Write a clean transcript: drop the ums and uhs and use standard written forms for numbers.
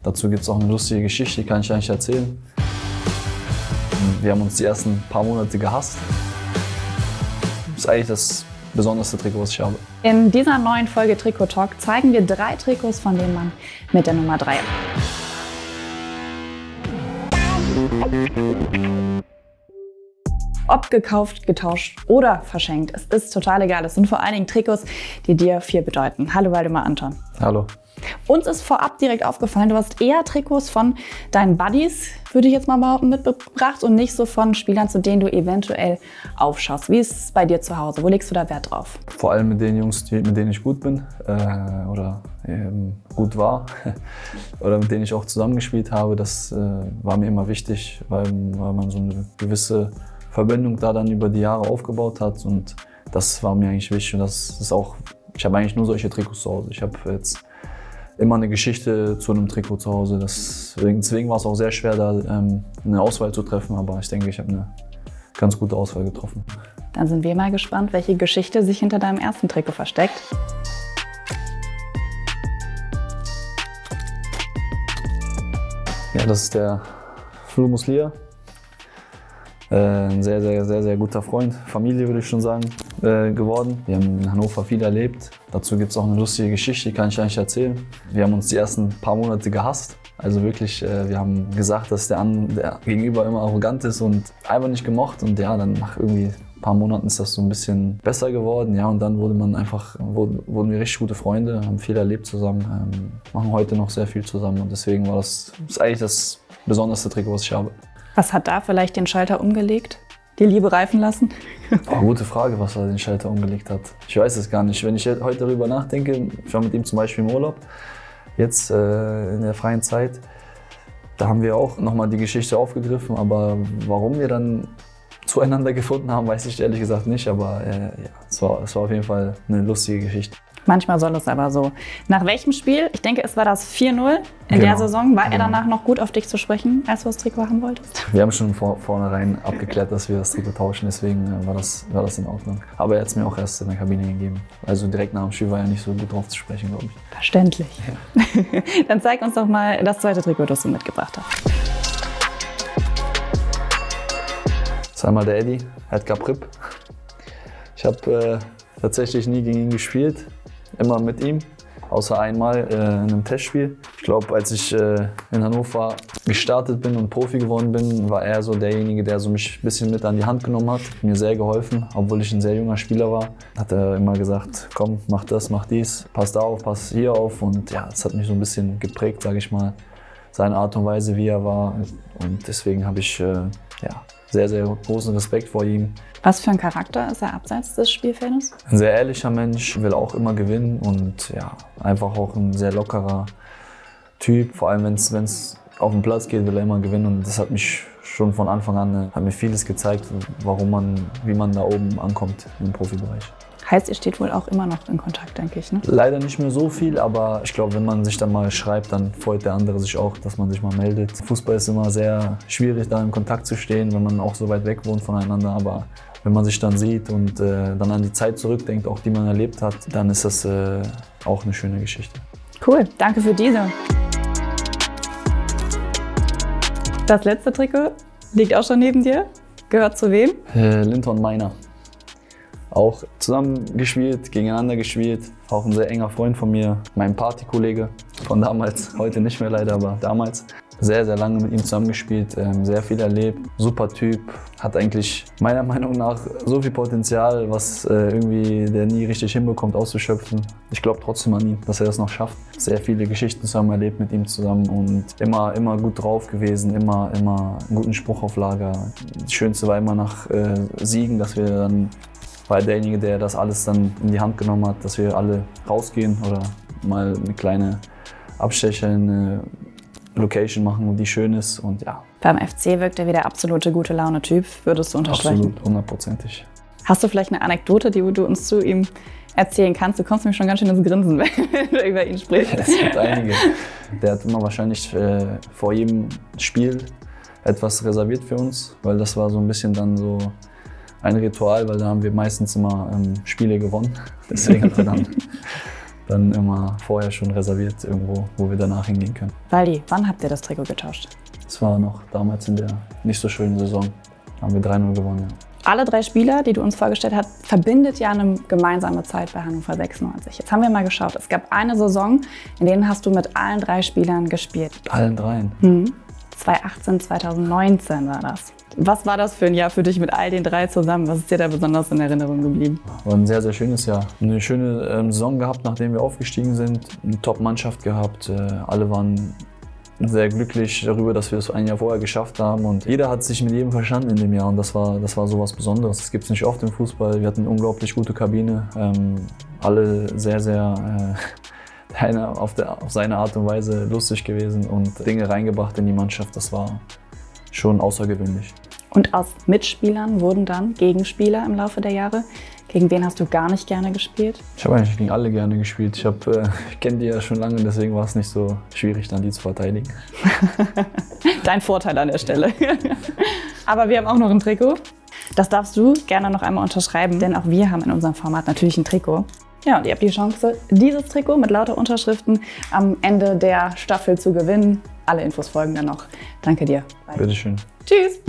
Dazu gibt es auch eine lustige Geschichte, die kann ich eigentlich erzählen. Wir haben uns die ersten paar Monate gehasst. Das ist eigentlich das besonderste Trikot, was ich habe. In dieser neuen Folge Trikot Talk zeigen wir 3 Trikots von dem Mann mit der Nummer 3. Ob gekauft, getauscht oder verschenkt, es ist total egal. Es sind vor allen Dingen Trikots, die dir viel bedeuten. Hallo Waldemar Anton. Hallo. Uns ist vorab direkt aufgefallen, du hast eher Trikots von deinen Buddies, würde ich jetzt mal behaupten, mitgebracht und nicht so von Spielern, zu denen du eventuell aufschaust. Wie ist es bei dir zu Hause? Wo legst du da Wert drauf? Vor allem mit den Jungs, mit denen ich gut bin oder gut war oder mit denen ich auch zusammengespielt habe. Das war mir immer wichtig, weil man so eine gewisse Verbindung da dann über die Jahre aufgebaut hat, und das war mir eigentlich wichtig. Und das ist auch, ich habe eigentlich nur solche Trikots zu Hause. Ich habe jetzt immer eine Geschichte zu einem Trikot zu Hause. Deswegen war es auch sehr schwer, da eine Auswahl zu treffen, aber ich denke, ich habe eine ganz gute Auswahl getroffen. Dann sind wir mal gespannt, welche Geschichte sich hinter deinem ersten Trikot versteckt. Ja, das ist der Flo Muslia. Ein sehr guter Freund, Familie würde ich schon sagen, geworden. Wir haben in Hannover viel erlebt. Dazu gibt es auch eine lustige Geschichte, die kann ich eigentlich erzählen. Wir haben uns die ersten paar Monate gehasst. Also wirklich, wir haben gesagt, dass der Gegenüber immer arrogant ist und einfach nicht gemocht. Und ja, dann nach irgendwie ein paar Monaten ist das so ein bisschen besser geworden. Ja, und dann wurden wir richtig gute Freunde, haben viel erlebt zusammen, machen heute noch sehr viel zusammen. Und deswegen ist eigentlich das besonderste Trikot, was ich habe. Was hat da vielleicht den Schalter umgelegt? Die Liebe reifen lassen? Oh, gute Frage, was er den Schalter umgelegt hat. Ich weiß es gar nicht. Wenn ich heute darüber nachdenke, ich war mit ihm zum Beispiel im Urlaub, jetzt in der freien Zeit, da haben wir auch nochmal die Geschichte aufgegriffen, aber warum wir dann zueinander gefunden haben, weiß ich ehrlich gesagt nicht, aber ja, es war auf jeden Fall eine lustige Geschichte. Manchmal soll es aber so. Nach welchem Spiel? Ich denke, es war das 4-0 in der Saison. War er danach noch gut auf dich zu sprechen, als du das Trikot haben wolltest? Wir haben schon vornherein abgeklärt, dass wir das Trikot tauschen, deswegen war das in Ordnung. Aber er hat es mir auch erst in der Kabine gegeben. Also direkt nach dem Spiel war er nicht so gut drauf zu sprechen, glaube ich. Verständlich. Ja. Dann zeig uns doch mal das zweite Trikot, das du mitgebracht hast. Das ist einmal der Eddie, Edgar Pripp. Ich habe tatsächlich nie gegen ihn gespielt. Immer mit ihm, außer einmal in einem Testspiel. Ich glaube, als ich in Hannover gestartet bin und Profi geworden bin, war er so derjenige, der so mich ein bisschen mit an die Hand genommen hat, mir sehr geholfen, obwohl ich ein sehr junger Spieler war. Hat er immer gesagt, komm, mach das, mach dies, pass da auf, pass hier auf. Und ja, das hat mich so ein bisschen geprägt, sage ich mal, seine Art und Weise, wie er war. Und deswegen habe ich sehr großen Respekt vor ihm. Was für ein Charakter ist er abseits des Spielfeldes? Ein sehr ehrlicher Mensch, will auch immer gewinnen und ja, einfach auch ein sehr lockerer Typ. Vor allem, wenn es auf den Platz geht, will er immer gewinnen, und das hat mich schon von Anfang an hat mir vieles gezeigt, wie man da oben ankommt im Profibereich. Heißt, ihr steht wohl auch immer noch in Kontakt, denke ich, ne? Leider nicht mehr so viel, aber ich glaube, wenn man sich dann mal schreibt, dann freut der andere sich auch, dass man sich mal meldet. Fußball ist immer sehr schwierig, da in Kontakt zu stehen, wenn man auch so weit weg wohnt voneinander, aber wenn man sich dann sieht und dann an die Zeit zurückdenkt, auch die man erlebt hat, dann ist das auch eine schöne Geschichte. Cool, danke für diese. Das letzte Trikot liegt auch schon neben dir. Gehört zu wem? Linton Meiner. Auch zusammen gespielt, gegeneinander gespielt. Auch ein sehr enger Freund von mir, mein Partykollege von damals, heute nicht mehr leider, aber damals. Sehr lange mit ihm zusammengespielt, sehr viel erlebt, super Typ. Hat eigentlich meiner Meinung nach so viel Potenzial, was irgendwie der nie richtig hinbekommt auszuschöpfen. Ich glaube trotzdem an ihn, dass er das noch schafft. Sehr viele Geschichten zusammen erlebt mit ihm zusammen und immer gut drauf gewesen, immer einen guten Spruch auf Lager. Das Schönste war immer nach Siegen, dass wir dann, war derjenige, der das alles dann in die Hand genommen hat, dass wir alle rausgehen oder mal eine kleine Abstecher in eine Location machen, die schön ist, und ja. Beim FC wirkt er wie der absolute gute Laune-Typ, würdest du unterstreichen? Absolut, 100%. Hast du vielleicht eine Anekdote, die du uns zu ihm erzählen kannst? Du kommst mir schon ganz schön ins Grinsen, wenn du über ihn sprichst. Es gibt einige. Der hat immer wahrscheinlich vor jedem Spiel etwas reserviert für uns, weil das war so ein bisschen dann so ein Ritual, weil da haben wir meistens immer Spiele gewonnen. Deswegen hat er dann dann immer vorher schon reserviert irgendwo, wo wir danach hingehen können. Waldi, wann habt ihr das Trikot getauscht? Das war noch damals in der nicht so schönen Saison. Da haben wir 3-0 gewonnen. Ja. Alle 3 Spieler, die du uns vorgestellt hast, verbindet ja eine gemeinsame Zeit bei Hannover 96. Jetzt haben wir mal geschaut. Es gab eine Saison, in der hast du mit allen 3 Spielern gespielt. Mit allen 3? 2018, 2019 war das. Was war das für ein Jahr für dich mit all den 3 zusammen? Was ist dir da besonders in Erinnerung geblieben? War ein sehr, sehr schönes Jahr. Eine schöne Saison gehabt, nachdem wir aufgestiegen sind. Eine Top-Mannschaft gehabt. Alle waren sehr glücklich darüber, dass wir es ein Jahr vorher geschafft haben. Und jeder hat sich mit jedem verstanden in dem Jahr. Und das war so was Besonderes. Das gibt es nicht oft im Fußball. Wir hatten eine unglaublich gute Kabine. Alle sehr, sehr einer auf seine Art und Weise lustig gewesen und Dinge reingebracht in die Mannschaft. Das war schon außergewöhnlich. Und aus Mitspielern wurden dann Gegenspieler im Laufe der Jahre. Gegen wen hast du gar nicht gerne gespielt? Ich habe eigentlich gegen alle gerne gespielt. Ich kenne die ja schon lange, deswegen war es nicht so schwierig, dann die zu verteidigen. Dein Vorteil an der Stelle. Aber wir haben auch noch ein Trikot. Das darfst du gerne noch einmal unterschreiben, denn auch wir haben in unserem Format natürlich ein Trikot. Ja, und ihr habt die Chance, dieses Trikot mit lauter Unterschriften am Ende der Staffel zu gewinnen. Alle Infos folgen dann noch. Danke dir. Bitteschön. Tschüss.